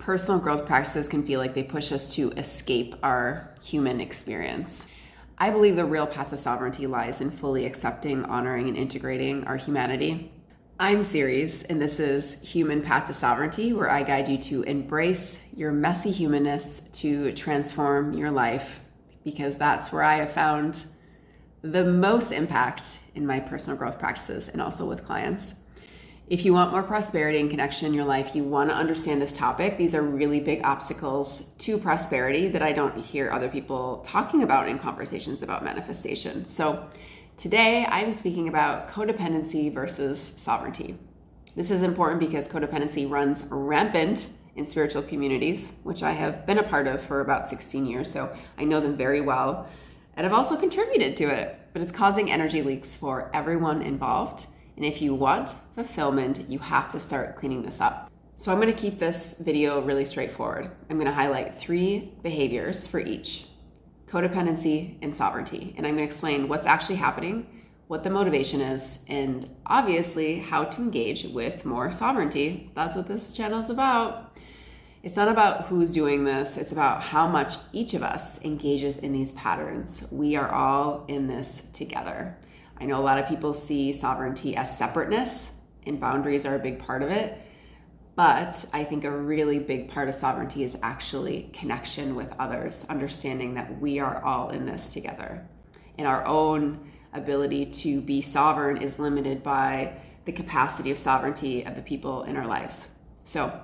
personal growth practices can feel like they push us to escape our human experience. I believe the real path to sovereignty lies in fully accepting, honoring, and integrating our humanity. I'm Ceres, and this is Human Path to Sovereignty, where I guide you to embrace your messy humanness to transform your life, because that's where I have found the most impact in my personal growth practices and also with clients. If you want more prosperity and connection in your life, you want to understand this topic. These are really big obstacles to prosperity that I don't hear other people talking about in conversations about manifestation. So today I'm speaking about codependency versus sovereignty. This is important because codependency runs rampant in spiritual communities, which I have been a part of for about 16 years, so I know them very well. And I've also contributed to it, but it's causing energy leaks for everyone involved. And if you want fulfillment, you have to start cleaning this up. So I'm going to keep this video really straightforward. I'm going to highlight 3 behaviors for each: codependency and sovereignty. And I'm going to explain what's actually happening, what the motivation is, and obviously how to engage with more sovereignty. That's what this channel is about. It's not about who's doing this. It's about how much each of us engages in these patterns. We are all in this together. I know a lot of people see sovereignty as separateness, and boundaries are a big part of it. But I think a really big part of sovereignty is actually connection with others, understanding that we are all in this together. And our own ability to be sovereign is limited by the capacity of sovereignty of the people in our lives. So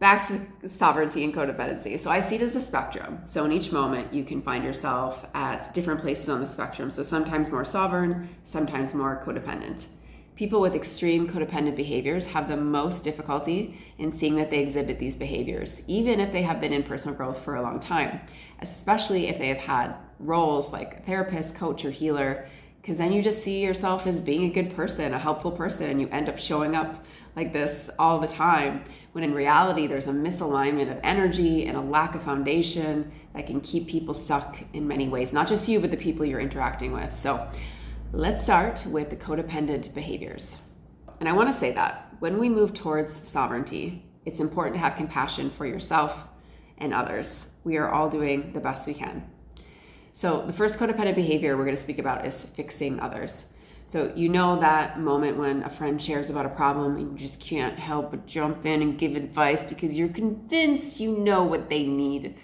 back to sovereignty and codependency. So I see it as a spectrum. So in each moment, you can find yourself at different places on the spectrum. So sometimes more sovereign, sometimes more codependent. People with extreme codependent behaviors have the most difficulty in seeing that they exhibit these behaviors, even if they have been in personal growth for a long time, especially if they have had roles like therapist, coach, or healer, because then you just see yourself as being a good person, a helpful person, and you end up showing up like this all the time, when in reality, there's a misalignment of energy and a lack of foundation that can keep people stuck in many ways, not just you, but the people you're interacting with. So let's start with the codependent behaviors. And I want to say that when we move towards sovereignty, it's important to have compassion for yourself and others. We are all doing the best we can. So the first codependent behavior we're going to speak about is fixing others. So you know that moment when a friend shares about a problem and you just can't help but jump in and give advice because you're convinced you know what they need.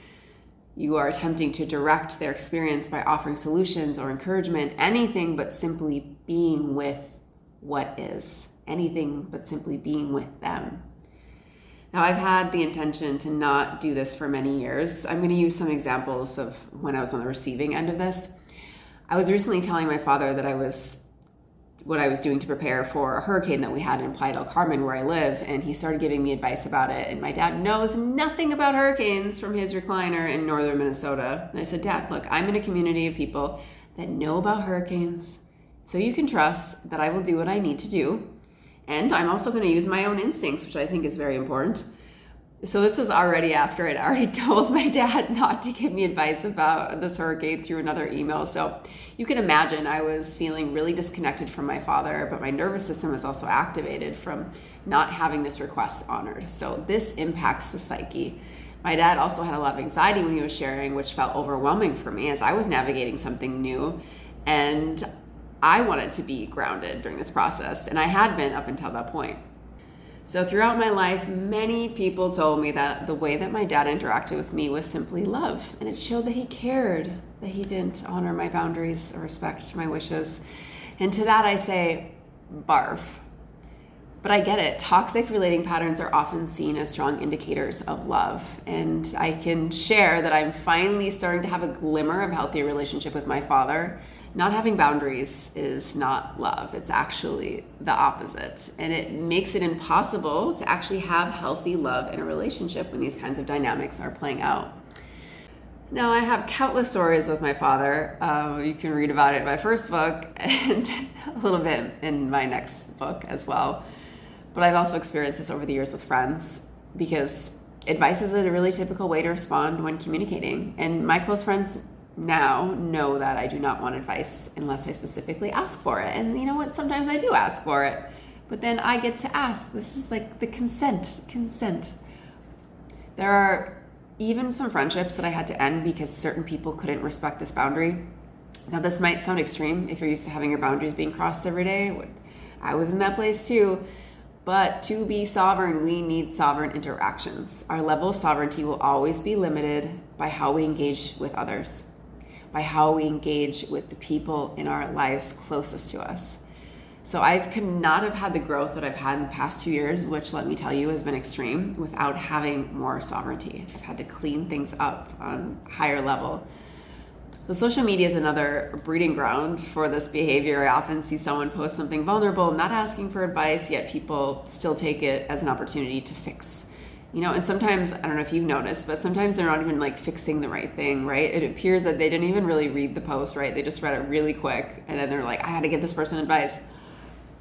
You are attempting to direct their experience by offering solutions or encouragement, anything but simply being with what is, anything but simply being with them. Now, I've had the intention to not do this for many years. I'm going to use some examples of when I was on the receiving end of this. I was recently telling my father that what I was doing to prepare for a hurricane that we had in Playa del Carmen, where I live, and he started giving me advice about it. And my dad knows nothing about hurricanes from his recliner in northern Minnesota. And I said, Dad, look, I'm in a community of people that know about hurricanes, so you can trust that I will do what I need to do. And I'm also going to use my own instincts, which I think is very important. So this was already after I'd already told my dad not to give me advice about this hurricane through another email. So you can imagine I was feeling really disconnected from my father, but my nervous system was also activated from not having this request honored. So this impacts the psyche. My dad also had a lot of anxiety when he was sharing, which felt overwhelming for me as I was navigating something new. And I wanted to be grounded during this process, and I had been up until that point. So throughout my life, many people told me that the way that my dad interacted with me was simply love, and it showed that he cared, that he didn't honor my boundaries or respect my wishes. And to that I say, barf. But I get it. Toxic relating patterns are often seen as strong indicators of love. And I can share that I'm finally starting to have a glimmer of healthy relationship with my father. Not having boundaries is not love. It's actually the opposite. And it makes it impossible to actually have healthy love in a relationship when these kinds of dynamics are playing out. Now, I have countless stories with my father. You can read about it in my first book and a little bit in my next book as well. But I've also experienced this over the years with friends, because advice is a really typical way to respond when communicating. And my close friends now know that I do not want advice unless I specifically ask for it. And you know what? Sometimes I do ask for it, but then I get to ask. This is like the consent. There are even some friendships that I had to end because certain people couldn't respect this boundary. Now, this might sound extreme if you're used to having your boundaries being crossed every day. I was in that place too. But to be sovereign, we need sovereign interactions. Our level of sovereignty will always be limited by how we engage with others, by how we engage with the people in our lives closest to us. So I could not have had the growth that I've had in the past 2 years, which, let me tell you, has been extreme, without having more sovereignty. I've had to clean things up on a higher level. So social media is another breeding ground for this behavior. I often see someone post something vulnerable, not asking for advice, yet people still take it as an opportunity to fix. And sometimes, I don't know if you've noticed, but sometimes they're not even like fixing the right thing, right? It appears that they didn't even really read the post, right? They just read it really quick, and then they're like, I had to give this person advice.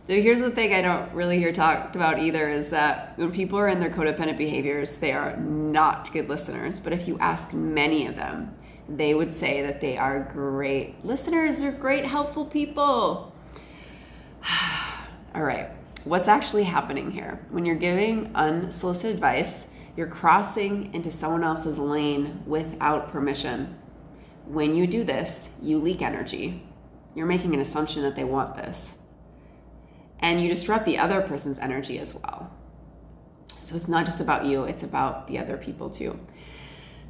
So here's the thing I don't really hear talked about either, is that when people are in their codependent behaviors, they are not good listeners. But if you ask many of them, they would say that they are great listeners. They're great, helpful people. All right, what's actually happening here? When you're giving unsolicited advice, you're crossing into someone else's lane without permission. When you do this, you leak energy. You're making an assumption that they want this. And you disrupt the other person's energy as well. So it's not just about you, it's about the other people too.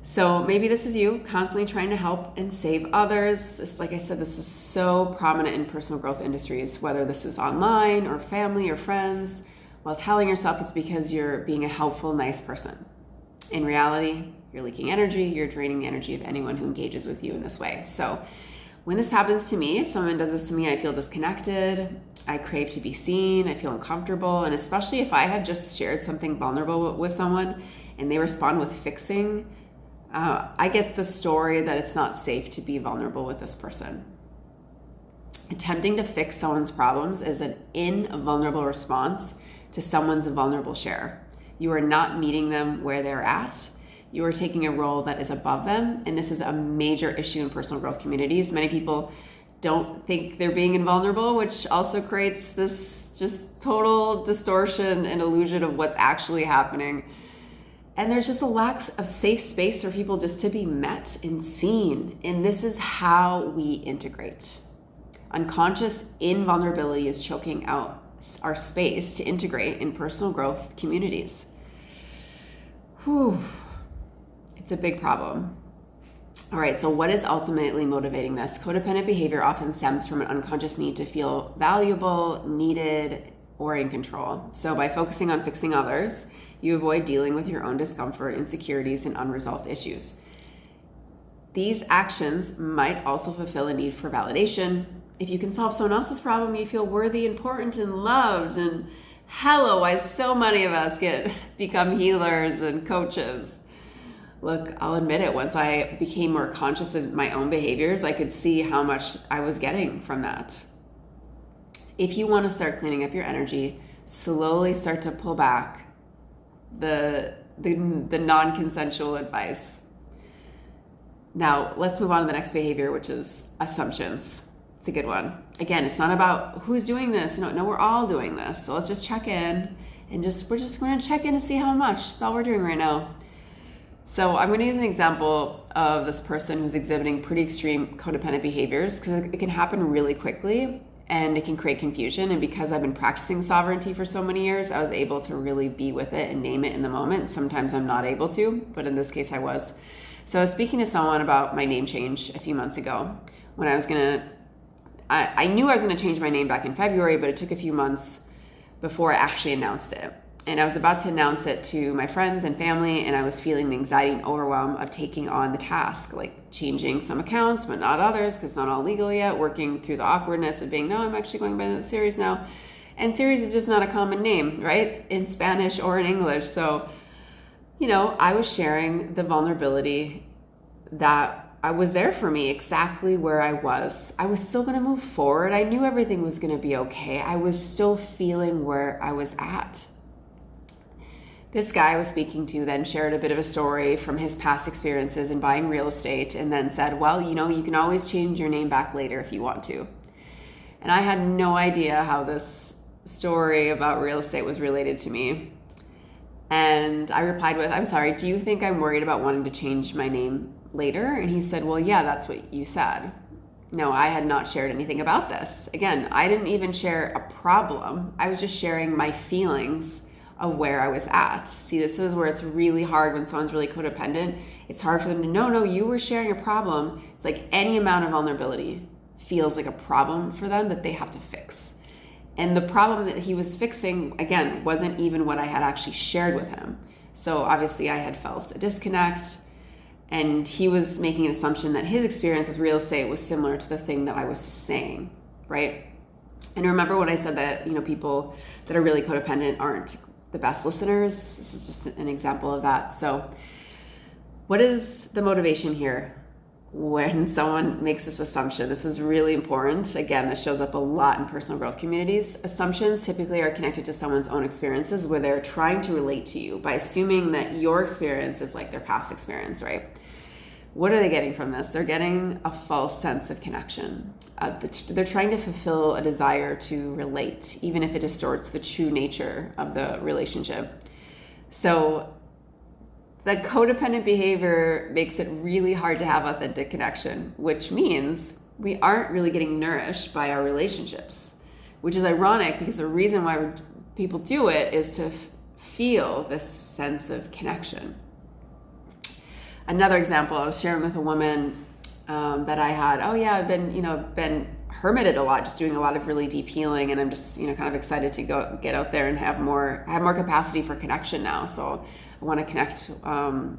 So maybe this is you constantly trying to help and save others. This, like I said, this is so prominent in personal growth industries, whether this is online or family or friends, while telling yourself it's because you're being a helpful, nice person. In reality, you're leaking energy, you're draining the energy of anyone who engages with you in this way. So when this happens to me, if someone does this to me, I feel disconnected, I crave to be seen, I feel uncomfortable, and especially if I have just shared something vulnerable with someone and they respond with fixing, I get the story that it's not safe to be vulnerable with this person. Attempting to fix someone's problems is an invulnerable response to someone's vulnerable share. You are not meeting them where they're at. You are taking a role that is above them, and this is a major issue in personal growth communities. Many people don't think they're being invulnerable, which also creates this just total distortion and illusion of what's actually happening. And there's just a lack of safe space for people just to be met and seen. And this is how we integrate. Unconscious invulnerability is choking out our space to integrate in personal growth communities. It's a big problem. All right, so what is ultimately motivating this? Codependent behavior often stems from an unconscious need to feel valuable, needed, or in control. So by focusing on fixing others, you avoid dealing with your own discomfort, insecurities, and unresolved issues. These actions might also fulfill a need for validation. If you can solve someone else's problem, you feel worthy, important, and loved. And hello, why so many of us become healers and coaches. Look, I'll admit it, once I became more conscious of my own behaviors, I could see how much I was getting from that. If you want to start cleaning up your energy, slowly start to pull back the non-consensual advice. Now, let's move on to the next behavior, which is assumptions. It's a good one. Again, it's not about who's doing this. No, we're all doing this. So let's just check in and we're just going to check in to see how much. That's all we're doing right now. So I'm going to use an example of this person who's exhibiting pretty extreme codependent behaviors, because it can happen really quickly and it can create confusion. And because I've been practicing sovereignty for so many years, I was able to really be with it and name it in the moment. Sometimes I'm not able to, but in this case I was. So I was speaking to someone about my name change a few months ago when I knew I was going to change my name back in February, but it took a few months before I actually announced it. And I was about to announce it to my friends and family, and I was feeling the anxiety and overwhelm of taking on the task, like changing some accounts, but not others, because it's not all legal yet, working through the awkwardness of being, no, I'm actually going by Ceres now. And Ceres is just not a common name, right? In Spanish or in English. So, I was sharing the vulnerability that I was there for me exactly where I was. I was still going to move forward. I knew everything was going to be okay. I was still feeling where I was at. This guy I was speaking to then shared a bit of a story from his past experiences in buying real estate, and then said, well, you can always change your name back later if you want to. And I had no idea how this story about real estate was related to me. And I replied with, I'm sorry, do you think I'm worried about wanting to change my name later? And he said, well, yeah, that's what you said. No, I had not shared anything about this. Again, I didn't even share a problem. I was just sharing my feelings of where I was at. See, this is where it's really hard when someone's really codependent. It's hard for them to know, no, you were sharing a problem. It's like any amount of vulnerability feels like a problem for them that they have to fix. And the problem that he was fixing, again, wasn't even what I had actually shared with him. So obviously I had felt a disconnect, and he was making an assumption that his experience with real estate was similar to the thing that I was saying, right? And remember when I said that, people that are really codependent aren't the best listeners? This is just an example of that. So what is the motivation here when someone makes this assumption? This is really important. Again, this shows up a lot in personal growth communities. Assumptions typically are connected to someone's own experiences where they're trying to relate to you by assuming that your experience is like their past experience, right? What are they getting from this? They're getting a false sense of connection. They're trying to fulfill a desire to relate, even if it distorts the true nature of the relationship. So the codependent behavior makes it really hard to have authentic connection, which means we aren't really getting nourished by our relationships, which is ironic because the reason why people do it is to feel this sense of connection. Another example, I was sharing with a woman that I had, I've been hermited a lot, just doing a lot of really deep healing, and I'm just, kind of excited to get out there and have more capacity for connection now. So I want to connect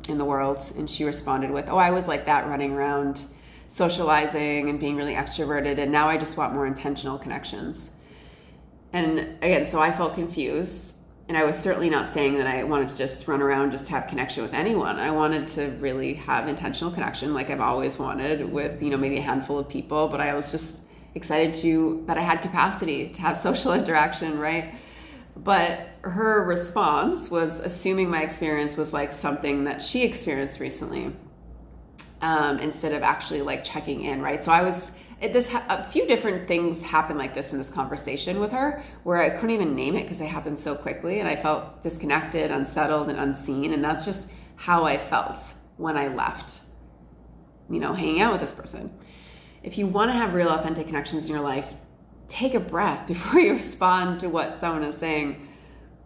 in the world. And she responded with, I was like that, running around, socializing and being really extroverted, and now I just want more intentional connections. And again, so I felt confused. And I was certainly not saying that I wanted to just run around, just have connection with anyone. I wanted to really have intentional connection like I've always wanted with, maybe a handful of people, but I was just excited that I had capacity to have social interaction, right? But her response was assuming my experience was like something that she experienced recently, instead of actually like checking in, right? So a few different things happened like this in this conversation with her where I couldn't even name it because they happened so quickly, and I felt disconnected, unsettled, and unseen. And that's just how I felt when I left, hanging out with this person. If you want to have real authentic connections in your life, take a breath before you respond to what someone is saying.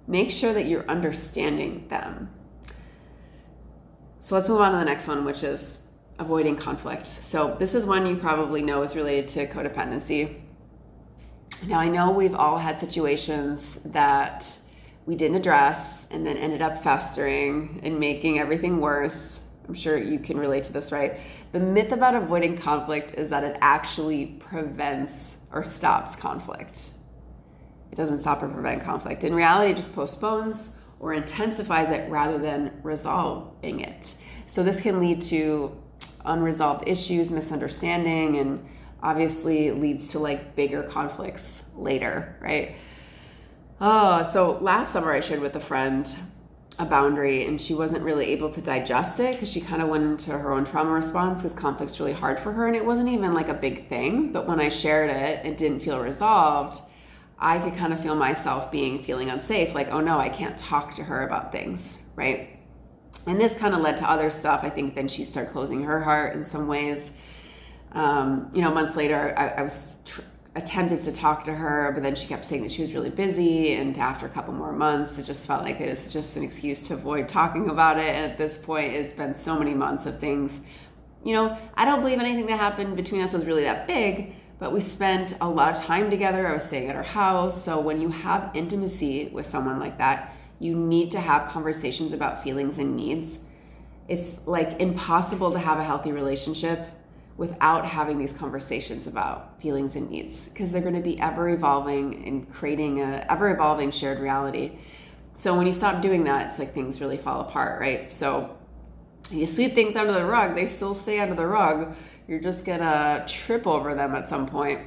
Make sure that you're understanding them. So let's move on to the next one, which is avoiding conflict. So this is one you probably know is related to codependency. Now, I know we've all had situations that we didn't address and then ended up festering and making everything worse. I'm sure you can relate to this, right? The myth about avoiding conflict is that it actually prevents or stops conflict. It doesn't stop or prevent conflict. In reality, it just postpones or intensifies it rather than resolving it. So this can lead to unresolved issues, misunderstanding, and obviously leads to like bigger conflicts later, right? So last summer I shared with a friend a boundary, and she wasn't really able to digest it because she kind of went into her own trauma response because conflict's really hard for her, and it wasn't even like a big thing. But when I shared it, it didn't feel resolved. I could kind of feel myself feeling unsafe, like, oh no, I can't talk to her about things, right? And this kind of led to other stuff. I think then she started closing her heart in some ways. Months later, I was attempted to talk to her, but then she kept saying that she was really busy. And after a couple more months, it just felt like it was just an excuse to avoid talking about it. And at this point, it's been so many months of things. I don't believe anything that happened between us was really that big, but we spent a lot of time together. I was staying at her house. So when you have intimacy with someone like that, you need to have conversations about feelings and needs. It's like impossible to have a healthy relationship without having these conversations about feelings and needs, because they're going to be ever evolving and creating a ever evolving shared reality. So when you stop doing that, it's like things really fall apart, right? So you sweep things under the rug, they still stay under the rug. You're just gonna trip over them at some point.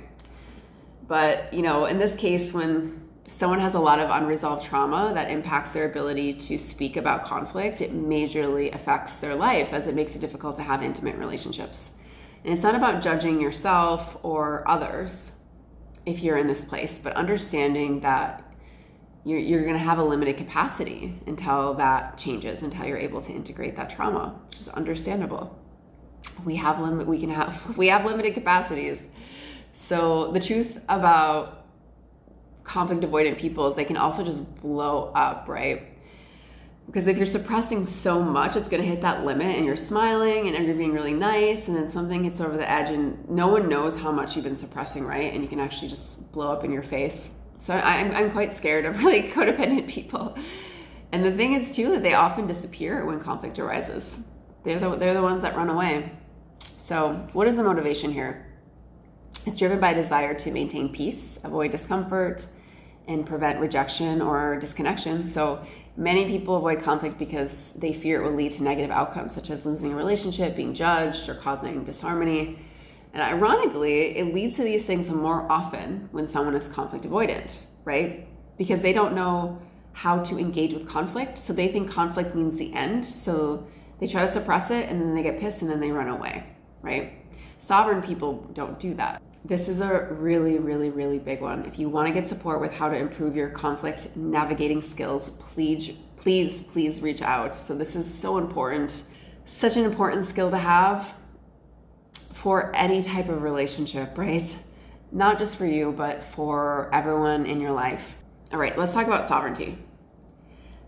But in this case, when someone has a lot of unresolved trauma that impacts their ability to speak about conflict, it majorly affects their life as it makes it difficult to have intimate relationships. And it's not about judging yourself or others if you're in this place, but understanding that, you're going to have a limited capacity until that changes, until you're able to integrate that trauma, which is understandable. We have limited capacities. So the truth about conflict avoidant people is they can also just blow up, right? Because if you're suppressing so much, it's going to hit that limit and you're smiling and you're being really nice, and then something hits over the edge and no one knows how much you've been suppressing, right? And you can actually just blow up in your face. So I'm quite scared of really codependent people. And the thing is too that they often disappear when conflict arises. They're the ones that run away. So what is the motivation here? It's driven by a desire to maintain peace, avoid discomfort, and prevent rejection or disconnection. So many people avoid conflict because they fear it will lead to negative outcomes, such as losing a relationship, being judged, or causing disharmony. And ironically, it leads to these things more often when someone is conflict avoidant, right? Because they don't know how to engage with conflict. So they think conflict means the end. So they try to suppress it and then they get pissed and then they run away, right? Sovereign people don't do that. This is a really, really, really big one. If you want to get support with how to improve your conflict navigating skills, please reach out. So this is so important. Such an important skill to have for any type of relationship, right? Not just for you, but for everyone in your life. All right, let's talk about sovereignty.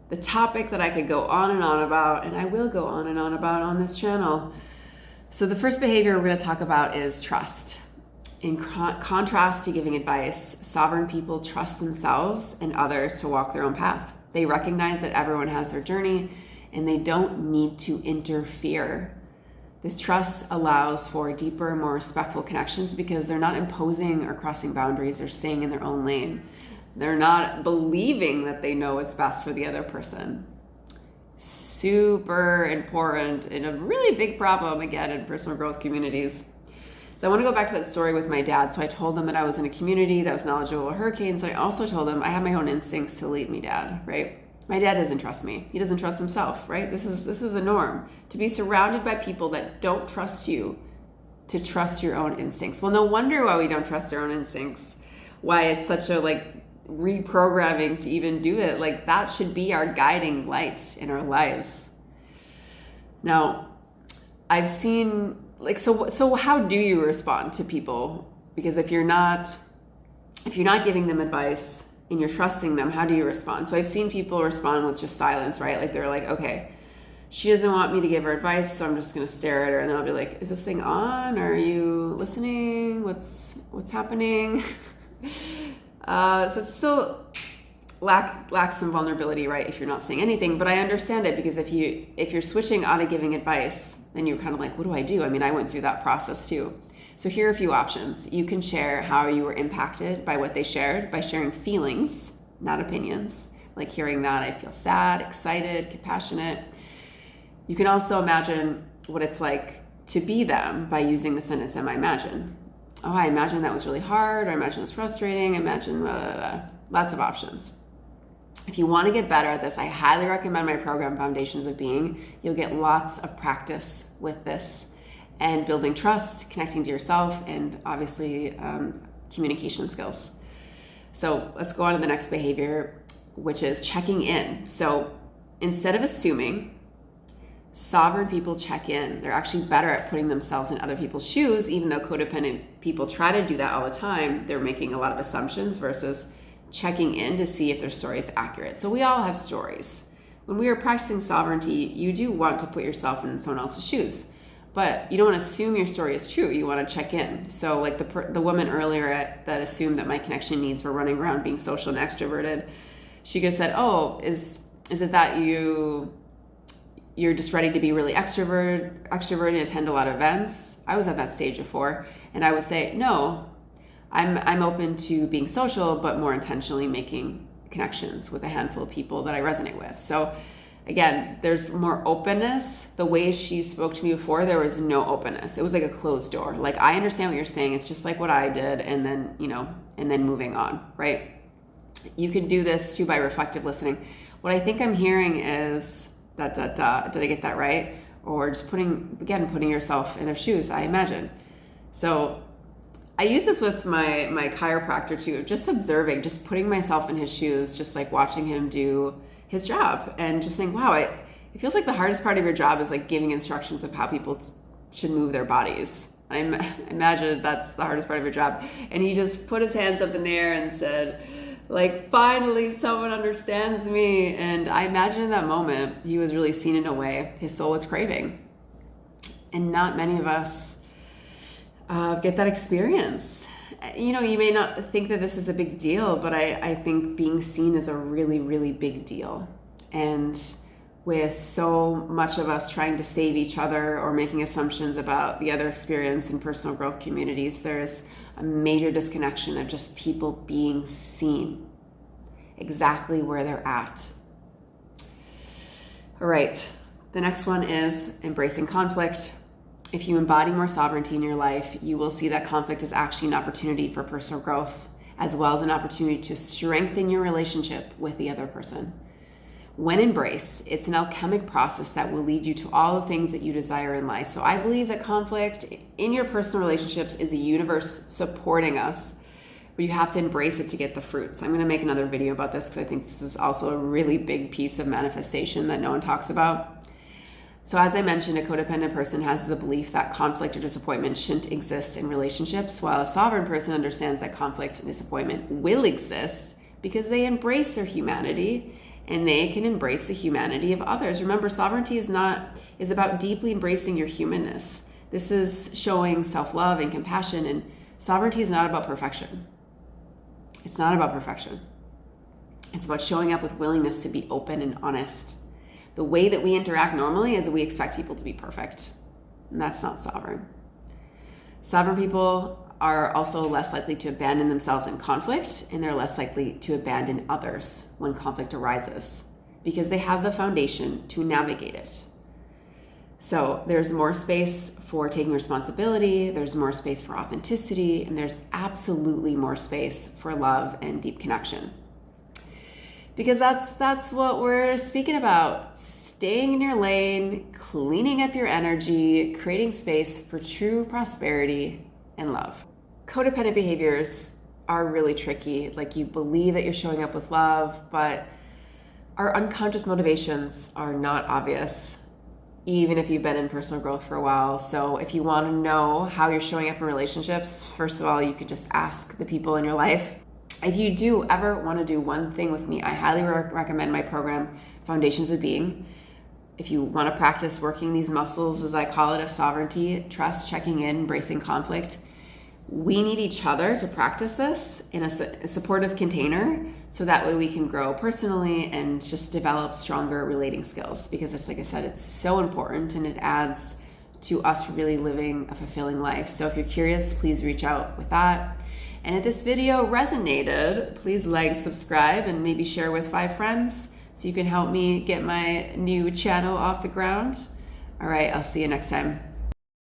The topic that I could go on and on about, and I will go on and on about on this channel. So the first behavior we're going to talk about is trust. In contrast to giving advice, sovereign people trust themselves and others to walk their own path. They recognize that everyone has their journey and they don't need to interfere. This trust allows for deeper, more respectful connections because they're not imposing or crossing boundaries. They're staying in their own lane. They're not believing that they know what's best for the other person. Super important and a really big problem, again, in personal growth communities. So I want to go back to that story with my dad. So I told him that I was in a community that was knowledgeable of hurricanes. I also told him I have my own instincts to lead me, Dad, right? My dad doesn't trust me. He doesn't trust himself, right? This is a norm. To be surrounded by people that don't trust you, to trust your own instincts. Well, no wonder why we don't trust our own instincts. Why it's such a reprogramming to even do it. Like that should be our guiding light in our lives. Now, I've seen so how do you respond to people? Because if you're not giving them advice and you're trusting them, how do you respond? So I've seen people respond with just silence, right? Like they're like, okay, she doesn't want me to give her advice, so I'm just gonna stare at her, and then I'll be like, is this thing on? Are you listening? What's happening? So it's still lacks some vulnerability, right? If you're not saying anything, but I understand it because if you're switching out of giving advice, then you're kind of like, what do I do? I mean, I went through that process too. So here are a few options. You can share how you were impacted by what they shared by sharing feelings, not opinions. Like hearing that, I feel sad, excited, compassionate. You can also imagine what it's like to be them by using the sentence, I imagine. Oh, I imagine that was really hard, or I imagine it was frustrating, imagine blah, blah, blah. Lots of options. If you want to get better at this, I highly recommend my program, Foundations of Being. You'll get lots of practice with this and building trust, connecting to yourself, and obviously communication skills. So let's go on to the next behavior, which is checking in. So instead of assuming, sovereign people check in. They're actually better at putting themselves in other people's shoes, even though codependent people try to do that all the time. They're making a lot of assumptions versus checking in to see if their story is accurate. So we all have stories. When we are practicing sovereignty, you do want to put yourself in someone else's shoes, but you don't want to assume your story is true. You want to check in. So like the woman earlier that assumed that my connection needs were running around being social and extroverted, she could have said, oh, is it that you're just ready to be really extroverted and attend a lot of events? I was at that stage before, and I would say, no, I'm open to being social, but more intentionally making connections with a handful of people that I resonate with. So again, there's more openness. The way she spoke to me before, there was no openness. It was like a closed door. Like, I understand what you're saying. It's just like what I did. And then, and then moving on, right? You can do this too by reflective listening. What I think I'm hearing is did I get that right? Or just putting yourself in their shoes, I imagine. So I use this with my chiropractor too, just observing, just putting myself in his shoes, just like watching him do his job and just saying, wow, it feels like the hardest part of your job is like giving instructions of how people should move their bodies. I imagine that's the hardest part of your job. And he just put his hands up in the air and said, like, finally someone understands me. And I imagine in that moment, he was really seen in a way his soul was craving. And not many of us get that experience. You know, you may not think that this is a big deal, but I think being seen is a really, really big deal. And with so much of us trying to save each other or making assumptions about the other experience in personal growth communities, there's a major disconnection of just people being seen exactly where they're at. All right, the next one is embracing conflict. If you embody more sovereignty in your life, you will see that conflict is actually an opportunity for personal growth, as well as an opportunity to strengthen your relationship with the other person. When embraced, it's an alchemic process that will lead you to all the things that you desire in life. So I believe that conflict in your personal relationships is the universe supporting us, but you have to embrace it to get the fruits. I'm going to make another video about this because I think this is also a really big piece of manifestation that no one talks about. So as I mentioned, a codependent person has the belief that conflict or disappointment shouldn't exist in relationships, while a sovereign person understands that conflict and disappointment will exist because they embrace their humanity and they can embrace the humanity of others. Remember, sovereignty is about deeply embracing your humanness. This is showing self-love and compassion, and sovereignty is not about perfection. It's not about perfection. It's about showing up with willingness to be open and honest. The way that we interact normally is that we expect people to be perfect, and that's not sovereign. Sovereign people are also less likely to abandon themselves in conflict, and they're less likely to abandon others when conflict arises because they have the foundation to navigate it. So there's more space for taking responsibility, there's more space for authenticity, and there's absolutely more space for love and deep connection. Because that's what we're speaking about. Staying in your lane, cleaning up your energy, creating space for true prosperity and love. Codependent behaviors are really tricky. Like, you believe that you're showing up with love, but our unconscious motivations are not obvious, even if you've been in personal growth for a while. So if you want to know how you're showing up in relationships, first of all, you could just ask the people in your life. If you do ever want to do one thing with me, I highly recommend my program, Foundations of Being. If you want to practice working these muscles, as I call it, of sovereignty, trust, checking in, embracing conflict, we need each other to practice this in a supportive container, so that way we can grow personally and just develop stronger relating skills, because it's, like I said, it's so important and it adds to us really living a fulfilling life. So if you're curious, please reach out with that. And if this video resonated, please like, subscribe, and maybe share with 5 friends so you can help me get my new channel off the ground. All right, I'll see you next time.